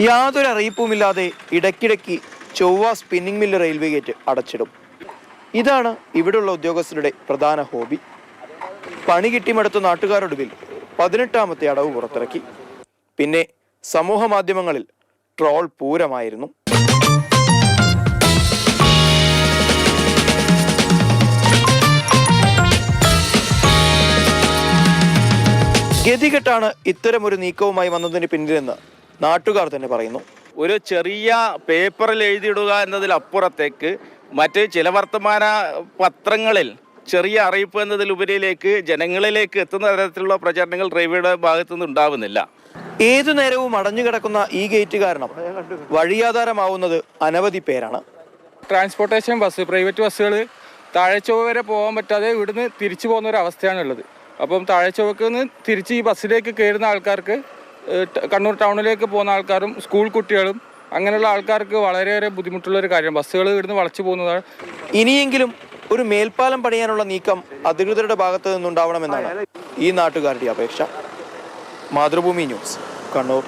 യാതൊരു അറിയിപ്പുമില്ലാതെ ഇടയ്ക്കിടയ്ക്ക് ചൊവ്വ സ്പിന്നിംഗ് മില്ല് റെയിൽവേ ഗേറ്റ് അടച്ചിടും. ഇതാണ് ഇവിടെയുള്ള ഉദ്യോഗസ്ഥരുടെ പ്രധാന ഹോബി. പണി കിട്ടിമടുത്ത നാട്ടുകാരൊടുവിൽ 18ാമത്തെ അടവ് പുറത്തിറക്കി. പിന്നെ സമൂഹ മാധ്യമങ്ങളിൽ ട്രോൾ പൂരമായിരുന്നു. ഗതികെട്ടാണ് ഇത്തരമൊരു നീക്കവുമായി വന്നതിന് പിന്നിലെന്ന് നാട്ടുകാർ തന്നെ പറയുന്നു. ഒരു ചെറിയ പേപ്പറിൽ എഴുതിയിടുക എന്നതിലപ്പുറത്തേക്ക് മറ്റ് ചില വർത്തമാന പത്രങ്ങളിൽ ചെറിയ അറിയിപ്പ് എന്നതിലുപരിയിലേക്ക് ജനങ്ങളിലേക്ക് എത്തുന്ന തരത്തിലുള്ള പ്രചരണങ്ങൾ റെയിൽവേയുടെ ഭാഗത്തുനിന്ന് ഉണ്ടാവുന്നില്ല. ഏതു നേരവും അടഞ്ഞുകിടക്കുന്ന ഈ ഗേറ്റ് കാരണം വഴിയാധാരമാവുന്നത് അനവധി പേരാണ്. ട്രാൻസ്പോർട്ടേഷൻ ബസ്, പ്രൈവറ്റ് ബസ്സുകൾ താഴെച്ചൊവ്വ വരെ പോകാൻ പറ്റാതെ ഇവിടുന്ന് തിരിച്ചു പോകുന്ന ഒരു അവസ്ഥയാണുള്ളത്. അപ്പം താഴെച്ചൊവ്വക്ക് നിന്ന് തിരിച്ച് ഈ ബസ്സിലേക്ക് കയറുന്ന ആൾക്കാർക്ക്, കണ്ണൂർ ടൗണിലേക്ക് പോകുന്ന ആൾക്കാരും സ്കൂൾ കുട്ടികളും അങ്ങനെയുള്ള ആൾക്കാർക്ക് വളരെയേറെ ബുദ്ധിമുട്ടുള്ളൊരു കാര്യം. ബസ്സുകൾ ഇവിടുന്ന് വളച്ചു പോകുന്നതാണ്. ഇനിയെങ്കിലും ഒരു മേൽപ്പാലം പണിയാനുള്ള നീക്കം അധികൃതരുടെ ഭാഗത്തു നിന്നുണ്ടാവണമെന്നാണ് ഈ നാട്ടുകാരുടെ അപേക്ഷ. മാതൃഭൂമി ന്യൂസ്, കണ്ണൂർ.